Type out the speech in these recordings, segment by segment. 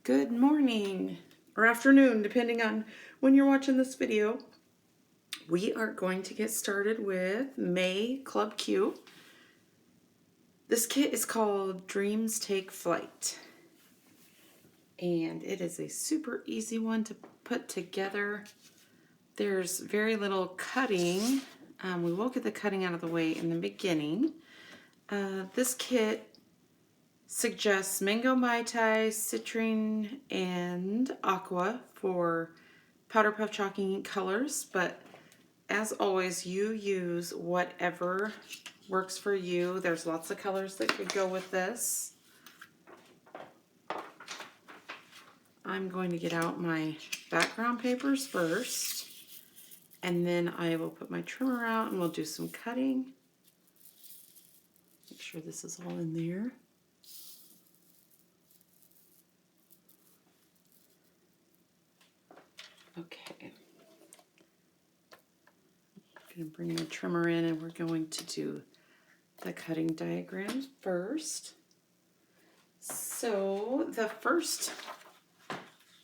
Good morning or afternoon, depending on when you're watching this video. We are going to get started with May Club Q. This kit is called Dreams Take Flight, and it is a super easy one to put together. There's very little cutting. We will get the cutting out of the way in the beginning. This kit suggests mango, mai tai, citrine, and aqua for powder puff chalking colors, but as always, you use whatever works for you. There's lots of colors that could go with this. I'm going to get out my background papers first, and then I will put my trimmer out and we'll do some cutting. Make sure this is all in there. Okay. I'm going to bring my trimmer in and we're going to do the cutting diagram first. So the first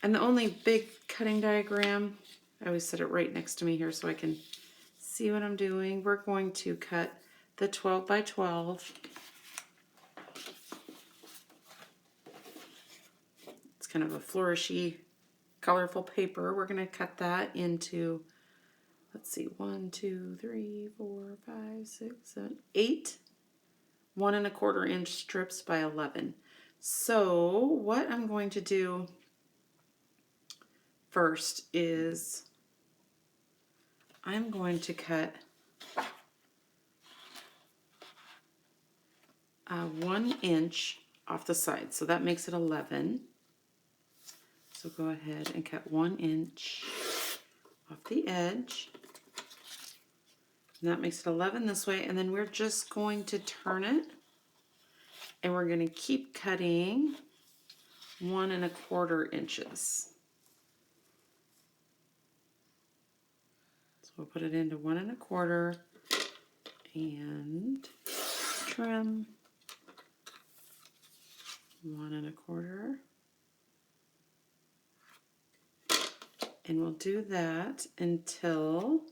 and the only big cutting diagram, I always set it right next to me here so I can see what I'm doing. We're going to cut the 12 by 12. It's kind of a flourishy, colorful paper. We're going to cut that into, let's see, 1, 2, 3, 4, 5, 6, 7, 8 1 1/4 inch strips by 11. So what I'm going to do first is I'm going to cut 1 inch off the side. So that makes it 11. So go ahead and cut 1 inch off the edge. And that makes it 11 this way. And then we're just going to turn it. And we're going to keep cutting 1 1/4 inches. So we'll put it into 1 1/4 and trim 1 1/4. And we'll do that until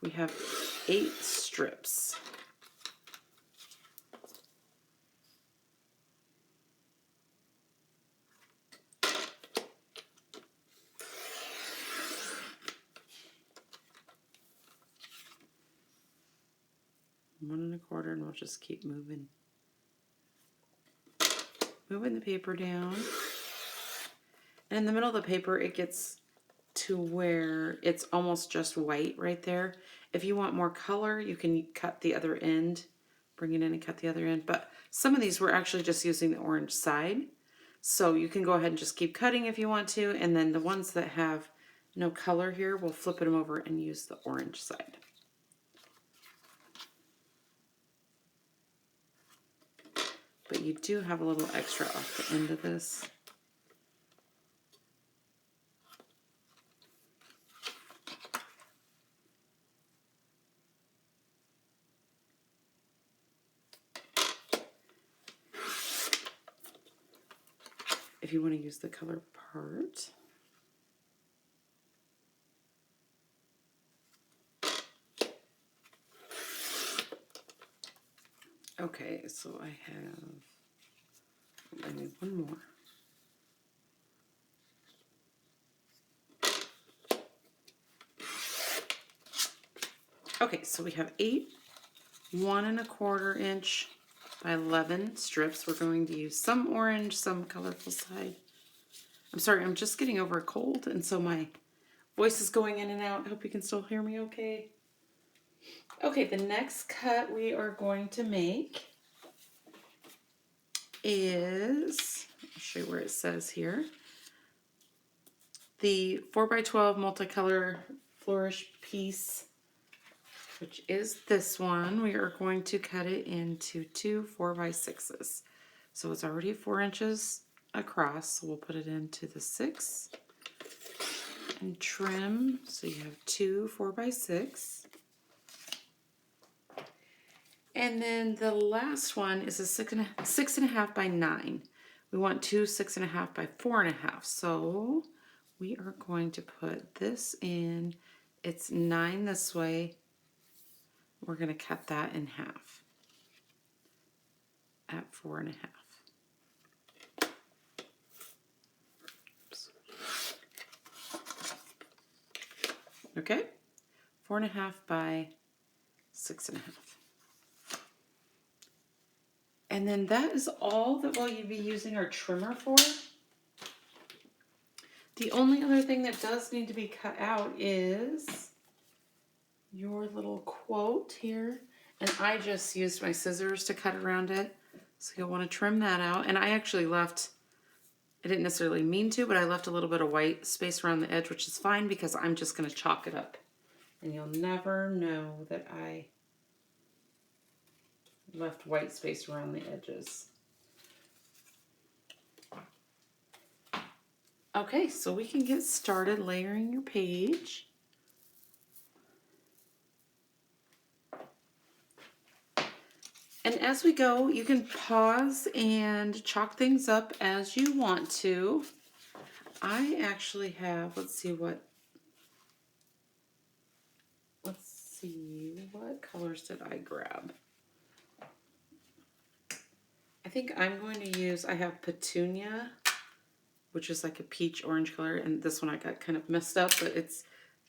we have 8 strips. One 1/4, and we'll just keep moving the paper down. And in the middle of the paper, it gets to where it's almost just white right there. If you want more color, you can cut the other end, bring it in and cut the other end. But some of these we're actually just using the orange side. So you can go ahead and just keep cutting if you want to. And then the ones that have no color here, we'll flip them over and use the orange side. But you do have a little extra off the end of this. If you want to use the color part. Okay, so I need one more. Okay, so we have 8 1 1/4 inch by 11 strips. We're going to use some orange, some colorful side. I'm sorry, I'm just getting over a cold, and so my voice is going in and out. I hope you can still hear me okay. Okay, the next cut we are going to make is, I'll show you where it says here, the 4 by 12 multicolor flourish piece, which is this one. We are going to cut it into 2 4 by 6s. So it's already 4 inches across, so we'll put it into the 6 and trim. So you have 2 4 by 6. And then the last one is a 6 1/2 by 9. we want two 6.5 by 4.5. So we are going to put this in. It's 9 this way. We're going to cut that in half at 4.5. Okay, 4.5 by 6.5. And then that is all that we'll be using our trimmer for. The only other thing that does need to be cut out is your little quote here. And I just used my scissors to cut around it. So you'll want to trim that out. And I actually left, I didn't necessarily mean to, but I left a little bit of white space around the edge, which is fine because I'm just going to chalk it up. And you'll never know that I left white space around the edges. Okay, so we can get started layering your page. And as we go, you can pause and chalk things up as you want to. I actually have, let's see what colors did I grab? I think I'm going to use, I have Petunia, which is like a peach orange color, and this one I got kind of messed up, but it's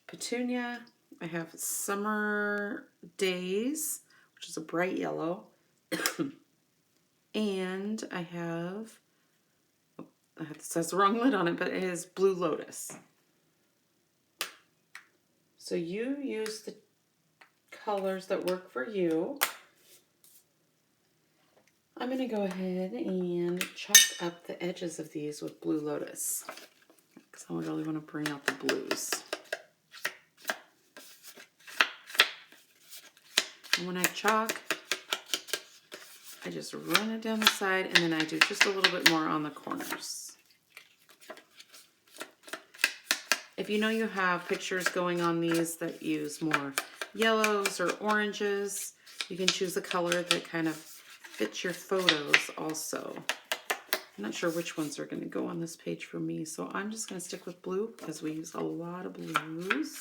Petunia. I have Summer Days, which is a bright yellow. And I have, this has the wrong lid on it, but it is Blue Lotus. So you use the colors that work for you. I'm going to go ahead and chalk up the edges of these with Blue Lotus because I really want to bring out the blues. And when I chalk, I just run it down the side and then I do just a little bit more on the corners. If you know you have pictures going on these that use more yellows or oranges, you can choose a color that kind of fits your photos also. I'm not sure which ones are going to go on this page for me, so I'm just going to stick with blue because we use a lot of blues.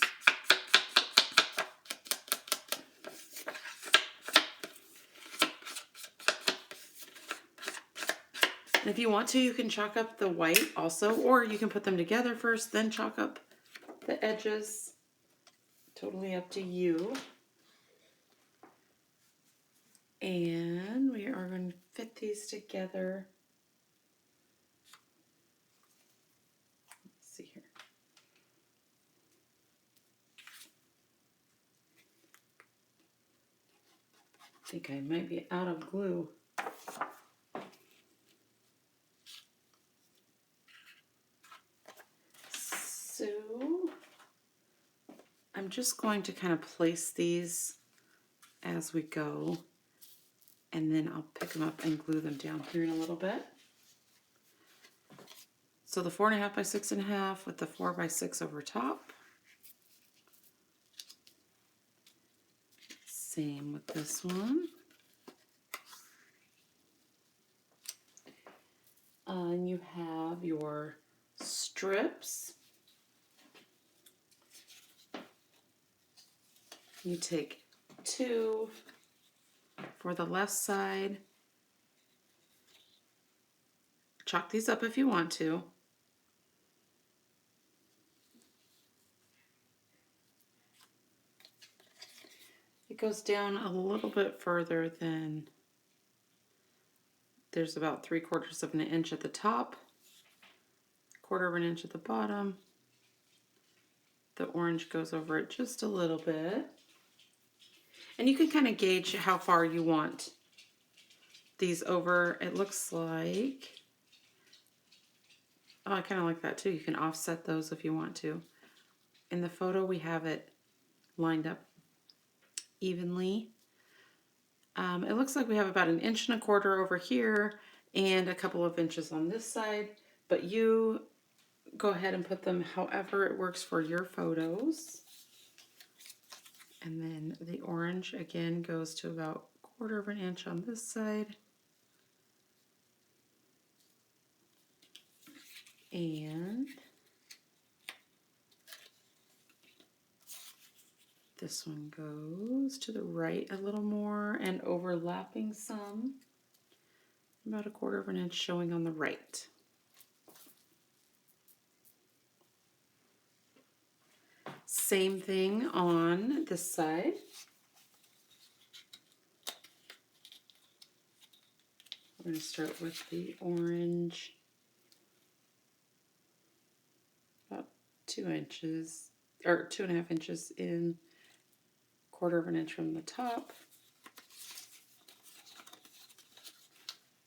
And if you want to, you can chalk up the white also, or you can put them together first, then chalk up the edges. Totally up to you. And we are going to fit these together. Let's see here. I think I might be out of glue. So I'm just going to kind of place these as we go, and then I'll pick them up and glue them down here in a little bit. So the 4.5 by 6.5 with the 4 by 6 over top. Same with this one. And you have your strips. You take 2 for the left side. Chalk these up if you want to. It goes down a little bit further than, there's about 3/4 of an inch at the top, 1/4 of an inch at the bottom. The orange goes over it just a little bit. And you can kind of gauge how far you want these over. It looks like, oh, I kind of like that too. You can offset those if you want to. In the photo, we have it lined up evenly. It looks like we have about 1.25 inches over here and a couple of inches on this side, but you go ahead and put them however it works for your photos. And then the orange again goes to about 1/4 of an inch on this side. And this one goes to the right a little more and overlapping some, about 1/4 inch showing on the right. Same thing on this side. We're going to start with the orange, about 2 inches, or 2.5 inches in, 1/4 inch from the top.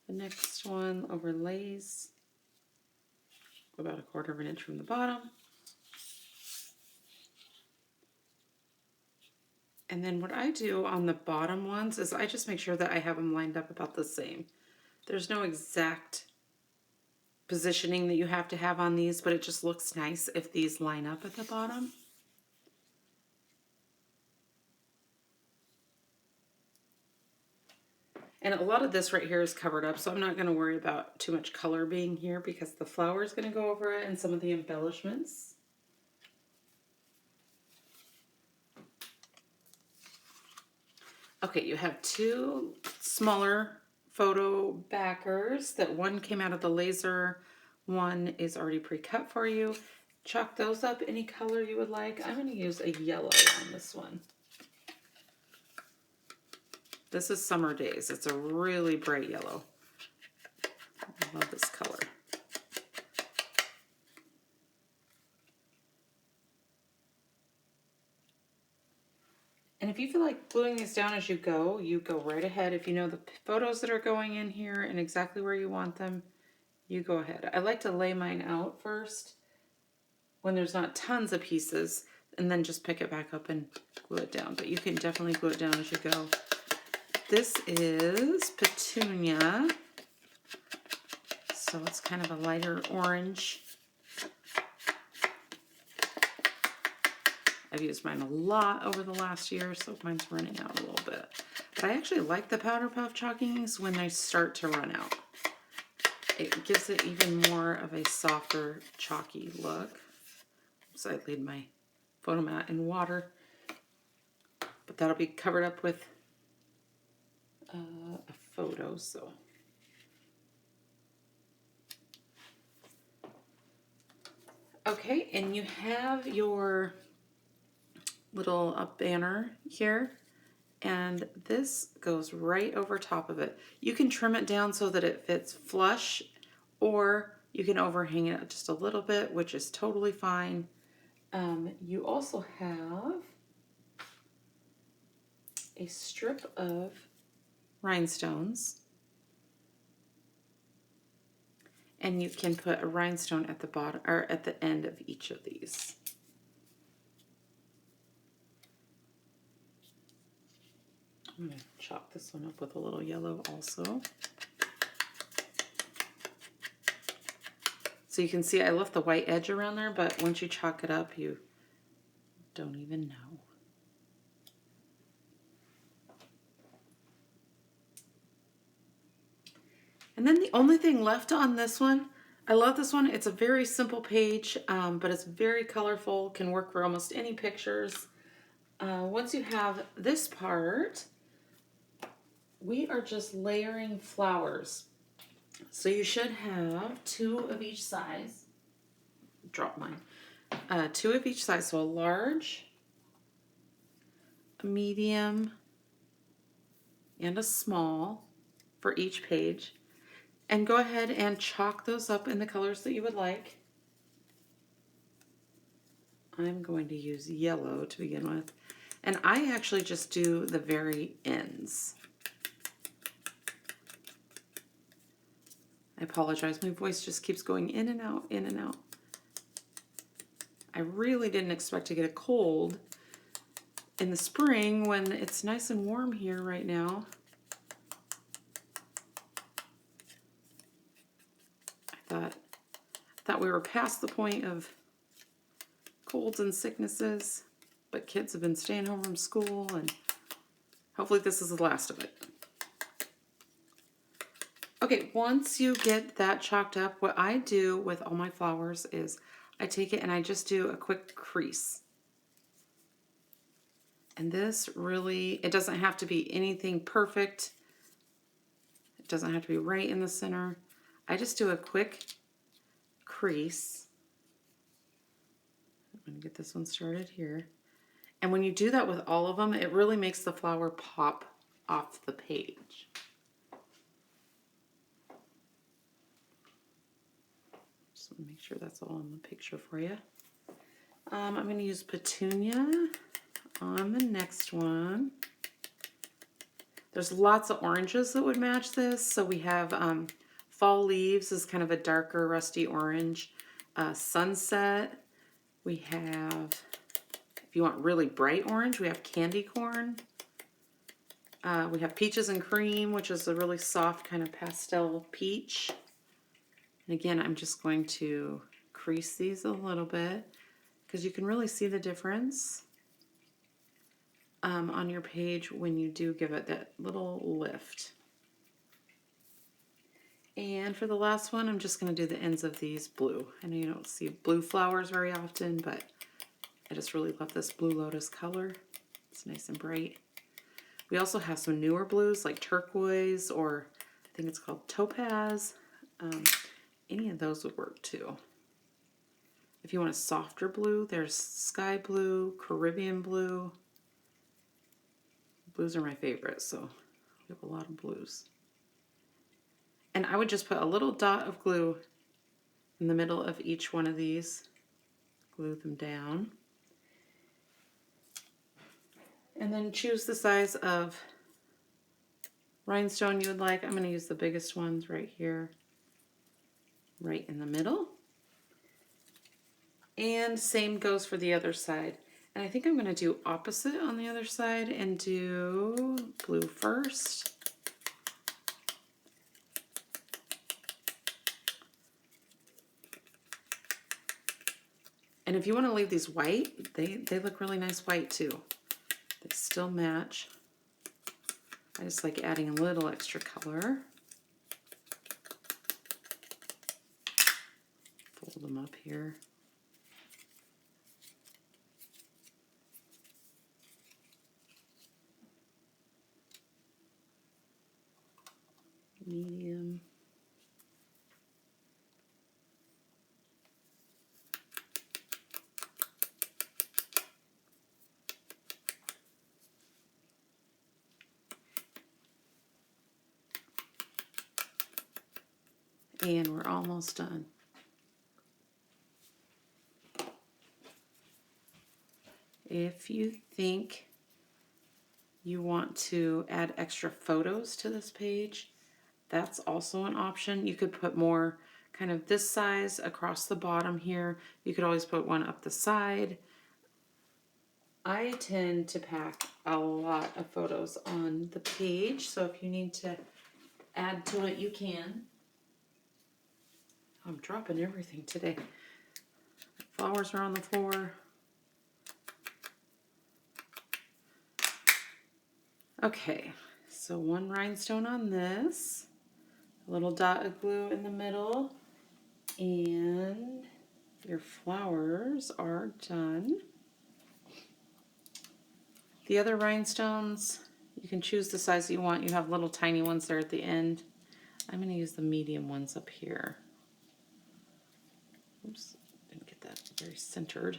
The next one overlays about 1/4 inch from the bottom. And then what I do on the bottom ones is I just make sure that I have them lined up about the same. There's no exact positioning that you have to have on these, but it just looks nice if these line up at the bottom. And a lot of this right here is covered up, so I'm not going to worry about too much color being here because the flower is going to go over it and some of the embellishments. Okay, you have 2 smaller photo backers that one came out of the laser, one is already pre-cut for you. Chalk those up any color you would like. I'm going to use a yellow on this one. This is Summer Days. It's a really bright yellow. I love this color. And if you feel like gluing these down as you go right ahead. If you know the photos that are going in here and exactly where you want them, you go ahead. I like to lay mine out first when there's not tons of pieces and then just pick it back up and glue it down. But you can definitely glue it down as you go. This is Petunia, so it's kind of a lighter orange. I've used mine a lot over the last year, so mine's running out a little bit. But I actually like the Powder Puff chalkings when they start to run out. It gives it even more of a softer, chalky look. So I laid my photo mat in water, but that'll be covered up with a photo, so. Okay, and you have your little banner here, and this goes right over top of it. You can trim it down so that it fits flush, or you can overhang it just a little bit, which is totally fine. You also have a strip of rhinestones, and you can put a rhinestone at the bottom or at the end of each of these. I'm going to chalk this one up with a little yellow also. So you can see I left the white edge around there, but once you chalk it up, you don't even know. And then the only thing left on this one, I love this one. It's a very simple page, but it's very colorful, can work for almost any pictures. Once you have this part, we are just layering flowers. So you should have 2 of each size. Drop mine. 2 of each size, so a large, a medium, and a small for each page. And go ahead and chalk those up in the colors that you would like. I'm going to use yellow to begin with. And I actually just do the very ends. I apologize, my voice just keeps going in and out, in and out. I really didn't expect to get a cold in the spring when it's nice and warm here right now. I thought we were past the point of colds and sicknesses, but kids have been staying home from school, and hopefully this is the last of it. Okay, Okay, once you get that chalked up, what I do with all my flowers is I take it and I just do a quick crease. And this really, it doesn't have to be anything perfect. It doesn't have to be right in the center. I just do a quick crease. I'm going to get this one started here. And when you do that with all of them, it really makes the flower pop off the page. Just want to make sure that's all in the picture for you. I'm going to use Petunia on the next one. There's lots of oranges that would match this. So we have Fall Leaves is kind of a darker rusty orange. Sunset. We have, if you want really bright orange, we have Candy Corn. We have Peaches and Cream, which is a really soft kind of pastel peach. And again, I'm just going to crease these a little bit because you can really see the difference on your page when you do give it that little lift. And for the last one, I'm just going to do the ends of these blue. I know you don't see blue flowers very often, but I just really love this Blue Lotus color. It's nice and bright. We also have some newer blues like turquoise, or I think it's called topaz. Any of those would work too. If you want a softer blue, there's sky blue, Caribbean blue. Blues are my favorite, so we have a lot of blues. And I would just put a little dot of glue in the middle of each one of these. Glue them down. And then choose the size of rhinestone you would like. I'm going to use the biggest ones right here, right in the middle. And same goes for the other side. And I think I'm going to do opposite on the other side and do blue first. And if you want to leave these white, they look really nice white too. They still match. I just like adding a little extra color. Fold them up here. Medium. And we're almost done. If you think you want to add extra photos to this page, that's also an option. You could put more kind of this size across the bottom here. You could always put one up the side. I tend to pack a lot of photos on the page, so if you need to add to it, you can. I'm dropping everything today. Flowers are on the floor. Okay, so one rhinestone on this, a little dot of glue in the middle, and your flowers are done. The other rhinestones, you can choose the size that you want. You have little tiny ones there at the end. I'm going to use the medium ones up here. Oops, didn't get that very centered.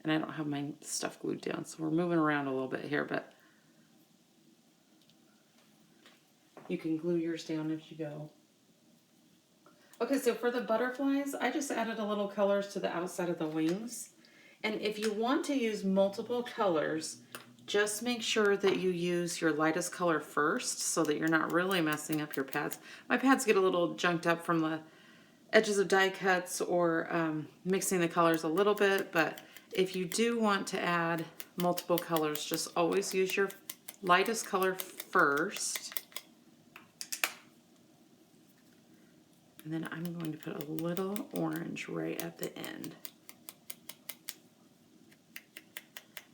And I don't have my stuff glued down, so we're moving around a little bit here, but you can glue yours down as you go. Okay, so for the butterflies, I just added a little colors to the outside of the wings. And if you want to use multiple colors, just make sure that you use your lightest color first so that you're not really messing up your pads. My pads get a little junked up from the edges of die cuts or mixing the colors a little bit, but if you do want to add multiple colors, just always use your lightest color first. And then I'm going to put a little orange right at the end.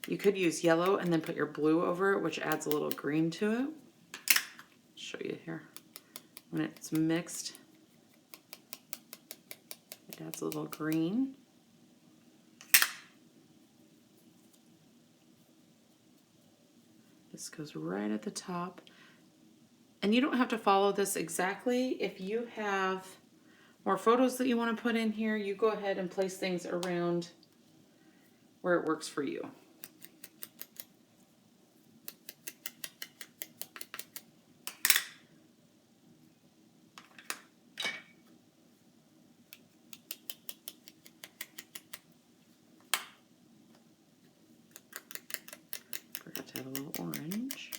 You could use yellow and then put your blue over it, which adds a little green to it. I'll show you here. When it's mixed, it adds a little green. This goes right at the top. And you don't have to follow this exactly. If you have more photos that you want to put in here, you go ahead and place things around where it works for you. Forgot to add a little orange.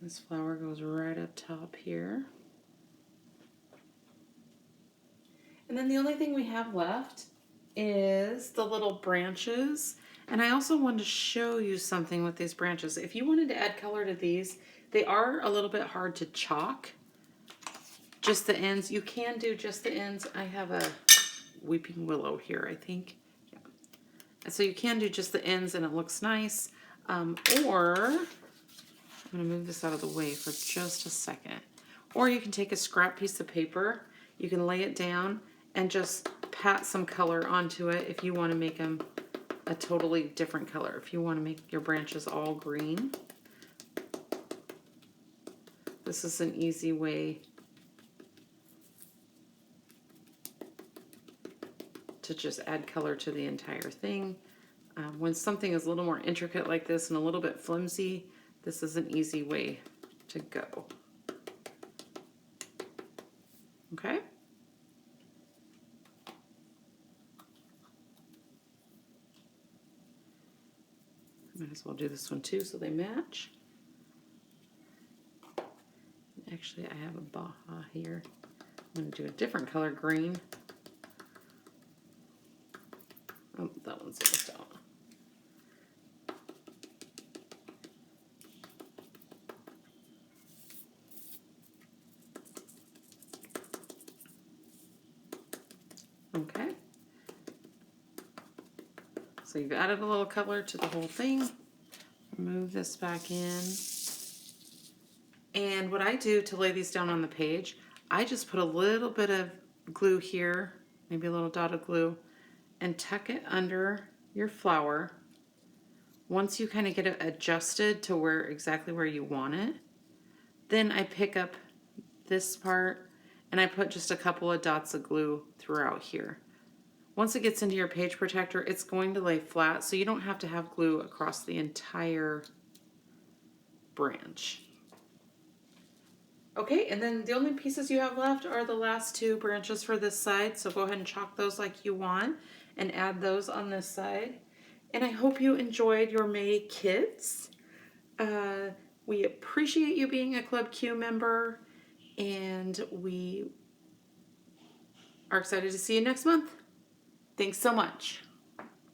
This flower goes right up top here. And then the only thing we have left is the little branches. And I also wanted to show you something with these branches. If you wanted to add color to these, they are a little bit hard to chalk. Just the ends. You can do just the ends. I have a weeping willow here, I think. Yeah. And so you can do just the ends and it looks nice. Or I'm going to move this out of the way for just a second. Or you can take a scrap piece of paper, you can lay it down and just pat some color onto it if you want to make them a totally different color. If you want to make your branches all green. This is an easy way to just add color to the entire thing. When something is a little more intricate like this and a little bit flimsy, this is an easy way to go. Okay? Might as well do this one too so they match. Actually, I have a Baja here. I'm going to do a different color, green. Oh, that one's almost out. Okay. So you've added a little color to the whole thing. Move this back in. And what I do to lay these down on the page, I just put a little bit of glue here, maybe a little dot of glue, and tuck it under your flower. Once you kind of get it adjusted to exactly where you want it, then I pick up this part and I put just a couple of dots of glue throughout here. Once it gets into your page protector, it's going to lay flat, so you don't have to have glue across the entire branch. Okay, and then the only pieces you have left are the last two branches for this side, so go ahead and chalk those like you want and add those on this side. And I hope you enjoyed your May kits. We appreciate you being a Club Q member, and we are excited to see you next month. Thanks so much.